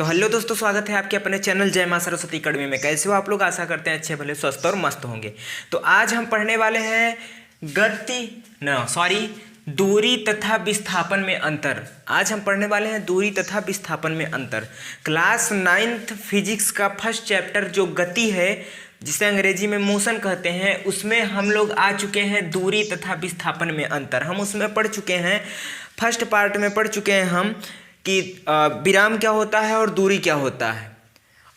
तो हेलो दोस्तों, स्वागत है आपके अपने चैनल जय मां सरस्वती अकेडमी में। कैसे हो आप लोग? आशा करते हैं अच्छे भले स्वस्थ और मस्त होंगे। तो आज हम पढ़ने वाले हैं दूरी तथा विस्थापन में अंतर। आज हम पढ़ने वाले हैं दूरी तथा विस्थापन में अंतर। क्लास 9th फिजिक्स का फर्स्ट चैप्टर जो गति है, जिसे अंग्रेजी में मोशन कहते हैं, उसमें हम लोग आ चुके हैं दूरी तथा विस्थापन में अंतर। हम उसमें पढ़ चुके हैं, फर्स्ट पार्ट में पढ़ चुके हैं हम कि विराम क्या होता है और दूरी क्या होता है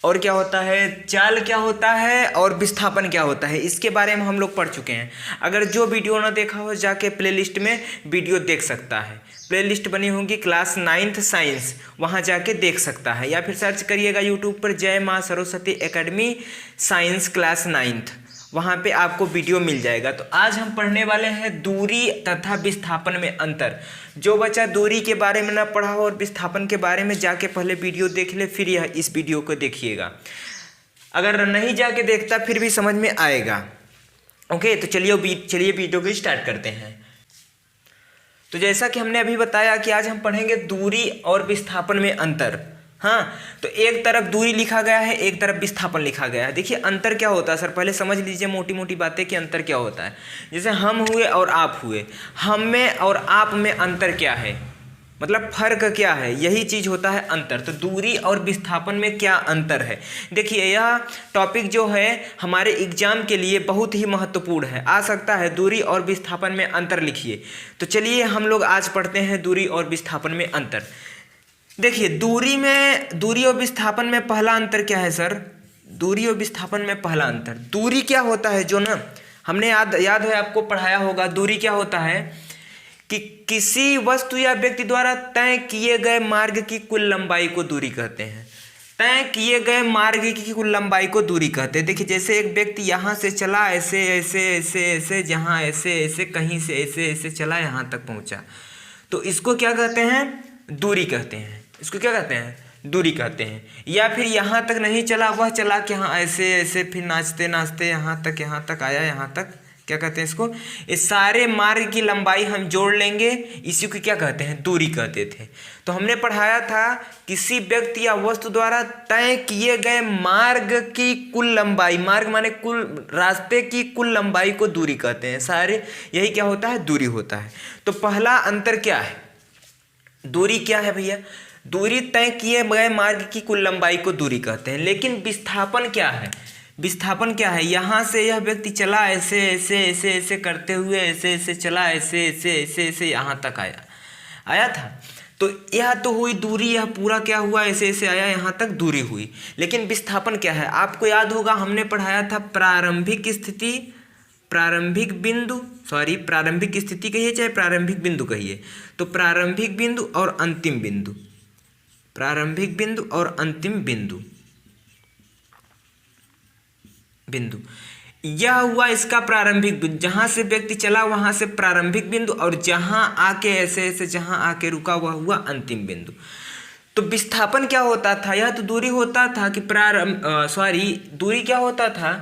और क्या होता है, चाल क्या होता है और विस्थापन क्या होता है। इसके बारे में हम लोग पढ़ चुके हैं। अगर जो वीडियो ना देखा हो जाके प्लेलिस्ट में वीडियो देख सकता है। प्लेलिस्ट बनी होगी क्लास 9th साइंस, वहाँ जाके देख सकता है, या फिर सर्च करिएगा यूट्यूब पर जय मां Saraswati academy science class 9th, वहाँ पे आपको वीडियो मिल जाएगा। तो आज हम पढ़ने वाले हैं दूरी तथा विस्थापन में अंतर। जो बच्चा दूरी के बारे में ना पढ़ा हो और विस्थापन के बारे में जाके पहले वीडियो देख ले, फिर यह इस वीडियो को देखिएगा। अगर नहीं जाके देखता फिर भी समझ में आएगा। ओके, तो चलिए वीडियो को स्टार्ट करते हैं। तो जैसा कि हमने अभी बताया कि आज हम पढ़ेंगे दूरी और विस्थापन में अंतर। हाँ, तो एक तरफ दूरी लिखा गया है, एक तरफ विस्थापन लिखा गया है। देखिए अंतर क्या होता है सर, पहले समझ लीजिए मोटी मोटी बातें कि अंतर क्या होता है। जैसे हम हुए और आप हुए, हम में और आप में अंतर क्या है, मतलब फर्क क्या है, यही चीज़ होता है अंतर। तो दूरी और विस्थापन में क्या अंतर है। देखिए यह टॉपिक जो है हमारे एग्जाम के लिए बहुत ही महत्वपूर्ण है। आ सकता है दूरी और विस्थापन में अंतर लिखिए। तो चलिए हम लोग आज पढ़ते हैं दूरी और विस्थापन में अंतर। देखिए दूरी और विस्थापन में पहला अंतर क्या है सर, दूरी और विस्थापन में पहला अंतर, दूरी क्या होता है, जो ना हमने याद है आपको पढ़ाया होगा। दूरी क्या होता है कि किसी वस्तु या व्यक्ति द्वारा तय किए गए मार्ग की कुल लंबाई को दूरी कहते हैं। तय किए गए मार्ग की कुल लंबाई को दूरी कहते हैं। देखिए जैसे एक व्यक्ति यहाँ से चला ऐसे ऐसे ऐसे ऐसे, जहाँ ऐसे ऐसे, कहीं से ऐसे ऐसे चला, यहाँ तक पहुँचा, तो इसको क्या कहते हैं, दूरी कहते हैं। इसको क्या कहते हैं, दूरी कहते हैं। या फिर यहाँ तक नहीं चला, वह चला कि हाँ ऐसे ऐसे, फिर नाचते नाचते यहाँ तक आया, यहाँ तक, क्या कहते हैं इसको, इस सारे मार्ग की लंबाई हम जोड़ लेंगे, इसी को क्या कहते हैं, दूरी कहते थे। तो हमने पढ़ाया था किसी व्यक्ति या वस्तु द्वारा तय किए गए मार्ग की कुल लंबाई, मार्ग माने कुल रास्ते की कुल लंबाई को दूरी कहते हैं। सारे यही क्या होता है, दूरी होता है। तो पहला अंतर क्या है, दूरी क्या है भैया, दूरी तय किए गए मार्ग की कुल लंबाई को दूरी कहते हैं। लेकिन विस्थापन क्या है, विस्थापन क्या है, यहाँ से यह व्यक्ति चला ऐसे ऐसे ऐसे ऐसे करते हुए, ऐसे ऐसे चला, ऐसे ऐसे ऐसे ऐसे यहाँ तक आया था। तो यह तो हुई दूरी, यह पूरा क्या हुआ, ऐसे ऐसे आया, यहाँ तक दूरी हुई। लेकिन विस्थापन क्या है, आपको याद होगा हमने पढ़ाया था प्रारंभिक स्थिति कहिए चाहे प्रारंभिक बिंदु कहिए, तो प्रारंभिक बिंदु और अंतिम बिंदु, प्रारंभिक बिंदु और अंतिम बिंदु, यह हुआ इसका प्रारंभिक बिंदु, जहां से व्यक्ति चला वहां से प्रारंभिक बिंदु, और जहां आके ऐसे ऐसे जहां आके रुका वह हुआ अंतिम बिंदु। तो विस्थापन क्या होता था, यह तो दूरी होता था कि दूरी क्या होता था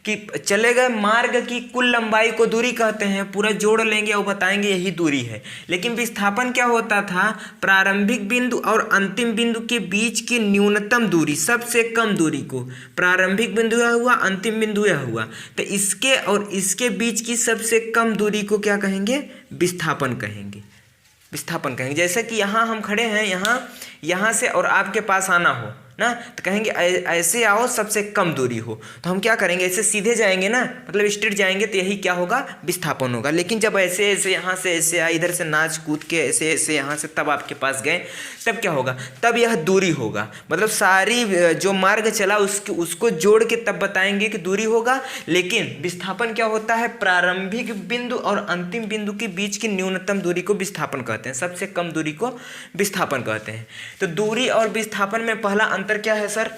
कि चले गए मार्ग की कुल लंबाई को दूरी कहते हैं। पूरा जोड़ लेंगे और बताएंगे यही दूरी है। लेकिन विस्थापन क्या होता था, प्रारंभिक बिंदु और अंतिम बिंदु के बीच की न्यूनतम दूरी, सबसे कम दूरी को, प्रारंभिक बिंदु यह हुआ, अंतिम बिंदु यह हुआ, तो इसके और इसके बीच की सबसे कम दूरी को क्या कहेंगे, विस्थापन कहेंगे। विस्थापन कहेंगे। जैसे कि यहाँ हम खड़े हैं, यहाँ से और आपके पास आना हो ना, तो कहेंगे ऐसे आओ सबसे कम दूरी हो, तो हम क्या करेंगे, ऐसे सीधे जाएंगे ना, मतलब स्ट्रेट जाएंगे, तो यही क्या होगा, विस्थापन होगा। लेकिन जब ऐसे ऐसे यहाँ से ऐसे आए, इधर से नाच कूद के ऐसे ऐसे यहाँ से तब आपके पास गए, तब क्या होगा, तब यह दूरी होगा। मतलब सारी जो मार्ग चला उसको जोड़ के तब बताएंगे कि दूरी होगा। लेकिन विस्थापन क्या होता है, प्रारंभिक बिंदु और अंतिम बिंदु के बीच की न्यूनतम दूरी को विस्थापन कहते हैं, सबसे कम दूरी को विस्थापन कहते हैं। तो दूरी और विस्थापन में पहला अंतर क्या है सर,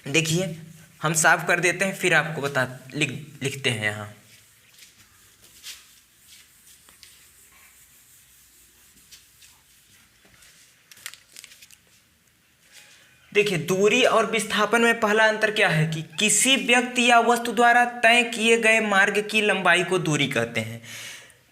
देखिए हम साफ कर देते हैं, फिर आपको लिखते हैं यहाँ। देखिए दूरी और विस्थापन में पहला अंतर क्या है कि किसी व्यक्ति या वस्तु द्वारा तय किए गए मार्ग की लंबाई को दूरी कहते हैं।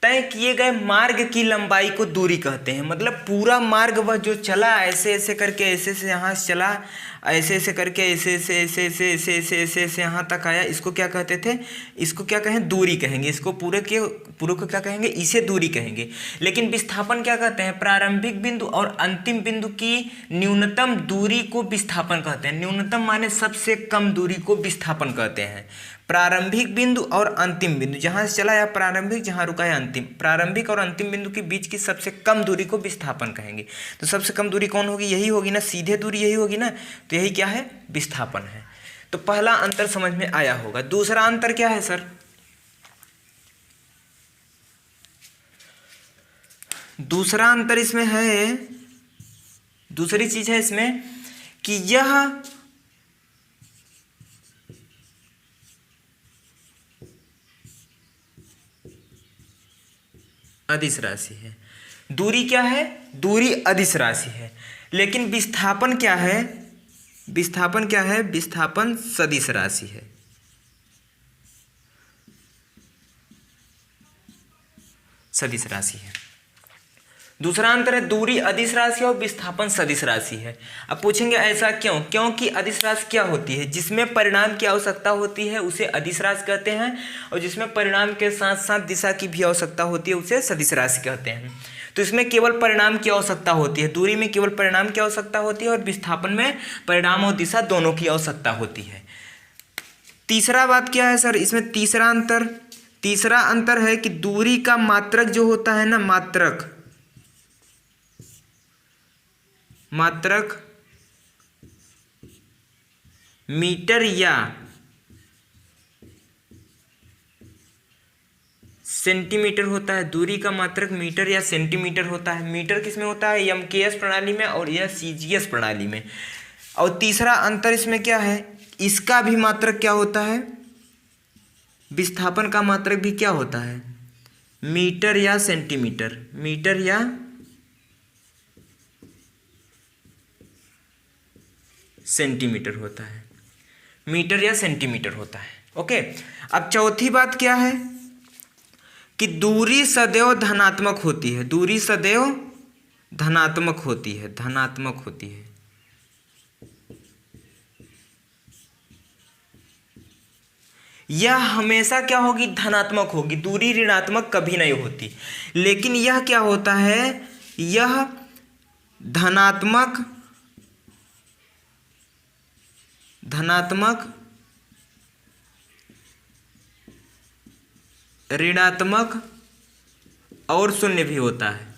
तय किए गए मार्ग की लंबाई को दूरी कहते हैं। मतलब पूरा मार्ग वह जो चला ऐसे ऐसे करके, ऐसे से यहाँ से चला, ऐसे ऐसे करके, ऐसे ऐसे ऐसे ऐसे ऐसे ऐसे ऐसे ऐसे यहाँ तक आया, इसको क्या कहते थे? इसको क्या कहें? दूरी कहेंगे। इसको पूरे को क्या कहेंगे? इसे दूरी कहेंगे। लेकिन विस्थापन क्या कहते हैं? प्रारंभिक बिंदु और अंतिम बिंदु की न्यूनतम दूरी को विस्थापन कहते हैं। न्यूनतम माने सबसे कम दूरी को विस्थापन कहते हैं। प्रारंभिक बिंदु और अंतिम बिंदु, जहाँ से चला या प्रारंभिक, जहाँ रुका है अंतिम, प्रारंभिक और अंतिम बिंदु के बीच की सबसे कम दूरी को विस्थापन कहेंगे। तो सबसे कम दूरी कौन होगी? यही होगी ना, सीधे दूरी यही होगी ना, तो यही क्या है? विस्थापन है। तो पहला अंतर समझ में आया होगा। दूसरा अंतर क्या है सर? दूसरा अंतर इसमें है, दूसरी चीज है इसमें कि यह अदिश राशि है। दूरी क्या है? दूरी अदिश राशि है। लेकिन विस्थापन क्या है? विस्थापन क्या है? विस्थापन सदिश राशि है। सदिश राशि है। दूसरा अंतर है दूरी अदिश राशि और विस्थापन सदिश राशि है। अब पूछेंगे ऐसा क्यों? क्योंकि अदिश राशि क्या होती है? जिसमें परिणाम की आवश्यकता होती है उसे अदिश राशि कहते हैं, और जिसमें परिणाम के साथ साथ दिशा की भी आवश्यकता होती है उसे सदिश राशि कहते हैं। तो इसमें केवल परिणाम की आवश्यकता होती है, दूरी में केवल परिणाम की आवश्यकता होती है, और विस्थापन में परिणाम और दिशा दोनों की आवश्यकता होती है। तीसरा बात क्या है सर इसमें? तीसरा अंतर है कि दूरी का मात्रक जो होता है ना, मात्रक मीटर या सेंटीमीटर होता है। दूरी का मात्रक मीटर या सेंटीमीटर होता है। मीटर किस में होता है? एमकेएस प्रणाली में, और यह सीजीएस प्रणाली में। और तीसरा अंतर इसमें क्या है? इसका भी मात्रक क्या होता है? विस्थापन का मात्रक भी क्या होता है? मीटर या सेंटीमीटर। मीटर या सेंटीमीटर होता है। मीटर या सेंटीमीटर होता है। ओके। अब चौथी बात क्या है कि दूरी सदैव धनात्मक होती है। दूरी सदैव धनात्मक होती है। धनात्मक होती है। यह हमेशा क्या होगी? धनात्मक होगी। दूरी ऋणात्मक कभी नहीं होती। लेकिन यह क्या होता है? यह धनात्मक ऋणात्मक और शून्य भी होता है।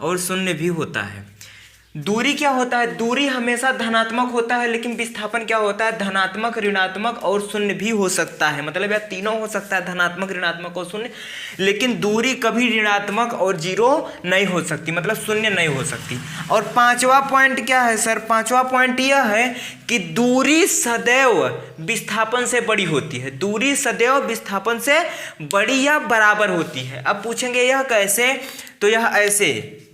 और शून्य भी होता है। दूरी क्या होता है? दूरी हमेशा धनात्मक होता है, लेकिन विस्थापन क्या होता है? धनात्मक, ऋणात्मक और शून्य भी हो सकता है। मतलब यह तीनों हो सकता है, धनात्मक, ऋणात्मक और शून्य। लेकिन दूरी कभी ऋणात्मक और जीरो नहीं हो सकती, मतलब शून्य नहीं हो सकती। और पांचवा पॉइंट क्या है सर? पांचवा पॉइंट यह है कि दूरी सदैव विस्थापन से बड़ी होती है। दूरी सदैव विस्थापन से बड़ी या बराबर होती है। अब पूछेंगे यह कैसे? तो यह ऐसे,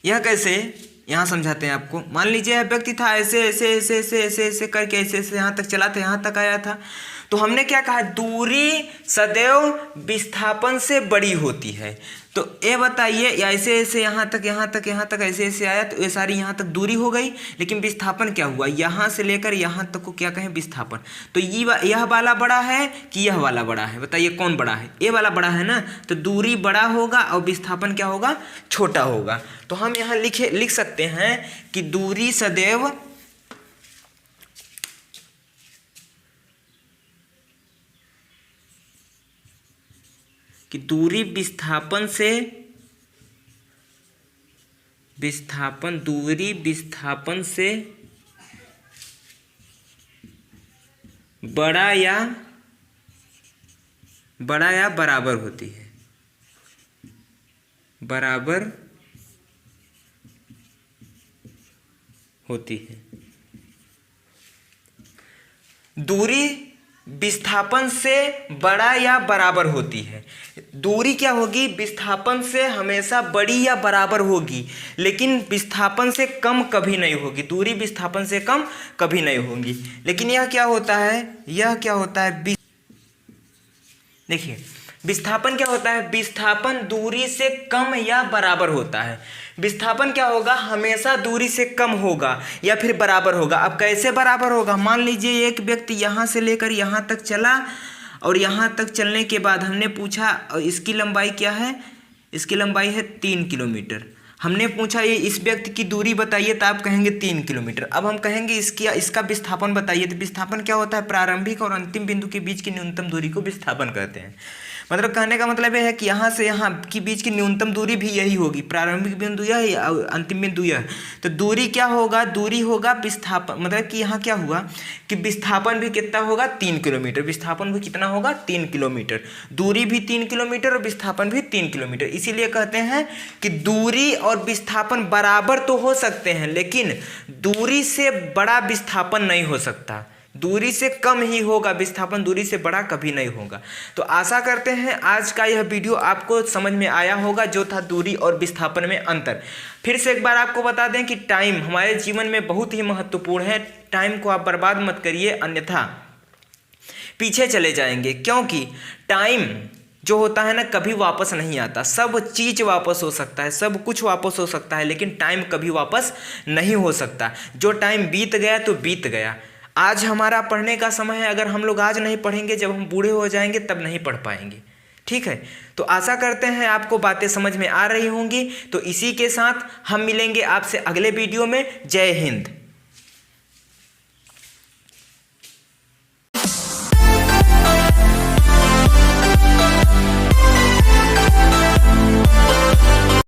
यह कैसे यहाँ समझाते हैं आपको। मान लीजिए यह व्यक्ति था, ऐसे ऐसे ऐसे ऐसे ऐसे ऐसे करके ऐसे ऐसे यहाँ तक चला था, यहाँ तक आया था। तो हमने क्या कहा? दूरी सदैव विस्थापन से बड़ी होती है। तो ये बताइए, ऐसे ऐसे यहाँ तक यहाँ तक यहाँ तक ऐसे ऐसे आया, तो ये सारी यहाँ तक दूरी हो गई। लेकिन विस्थापन क्या हुआ? यहाँ से लेकर यहाँ तक को क्या कहें? विस्थापन। तो यह वाला बड़ा है कि यह वाला बड़ा है? बताइए कौन बड़ा है? ये वाला बड़ा है ना। तो दूरी बड़ा होगा और विस्थापन क्या होगा? छोटा होगा। तो हम यहाँ लिख सकते हैं कि दूरी सदैव दूरी विस्थापन से बड़ा या बराबर होती है। बराबर होती है। दूरी विस्थापन से बड़ा या बराबर होती है। दूरी क्या होगी? विस्थापन से हमेशा बड़ी या बराबर होगी, लेकिन विस्थापन से कम कभी नहीं होगी। दूरी विस्थापन से कम कभी नहीं होगी। लेकिन यह क्या होता है? यह क्या होता है? देखिए विस्थापन क्या होता है, विस्थापन दूरी से कम या बराबर होता है। विस्थापन क्या होगा, हमेशा दूरी से कम होगा या फिर बराबर होगा। अब कैसे बराबर होगा, मान लीजिए एक व्यक्ति यहाँ से लेकर यहाँ तक चला और यहाँ तक चलने के बाद हमने पूछा इसकी लंबाई क्या है, इसकी लंबाई है 3 किलोमीटर। हमने पूछा ये इस व्यक्ति की दूरी बताइए, तो आप कहेंगे 3 किलोमीटर। अब हम कहेंगे इसका विस्थापन बताइए, तो विस्थापन क्या होता है, प्रारंभिक और अंतिम बिंदु के बीच की न्यूनतम दूरी को विस्थापन कहते हैं। मतलब कहने का मतलब यह है कि यहाँ से यहाँ के बीच की न्यूनतम दूरी भी यही होगी, प्रारंभिक बिंदु यह और अंतिम बिंदु यह। तो दूरी क्या होगा, दूरी होगा विस्थापन, मतलब कि यहाँ क्या हुआ कि विस्थापन भी कितना होगा, 3 किलोमीटर। विस्थापन भी कितना होगा, 3 किलोमीटर। दूरी भी 3 किलोमीटर और विस्थापन भी 3 किलोमीटर। इसीलिए कहते हैं कि दूरी और विस्थापन बराबर तो हो सकते हैं, लेकिन दूरी से बड़ा विस्थापन नहीं हो सकता। दूरी से कम ही होगा विस्थापन, दूरी से बड़ा कभी नहीं होगा। तो आशा करते हैं आज का यह वीडियो आपको समझ में आया होगा, जो था दूरी और विस्थापन में अंतर। फिर से एक बार आपको बता दें कि टाइम हमारे जीवन में बहुत ही महत्वपूर्ण है। टाइम को आप बर्बाद मत करिए, अन्यथा पीछे चले जाएंगे। क्योंकि टाइम जो होता है ना, कभी वापस नहीं आता। सब चीज़ वापस हो सकता है, सब कुछ वापस हो सकता है, लेकिन टाइम कभी वापस नहीं हो सकता। जो टाइम बीत गया तो बीत गया। आज हमारा पढ़ने का समय है, अगर हम लोग आज नहीं पढ़ेंगे, जब हम बूढ़े हो जाएंगे तब नहीं पढ़ पाएंगे। ठीक है, तो आशा करते हैं आपको बातें समझ में आ रही होंगी। तो इसी के साथ हम मिलेंगे आपसे अगले वीडियो में। जय हिंद।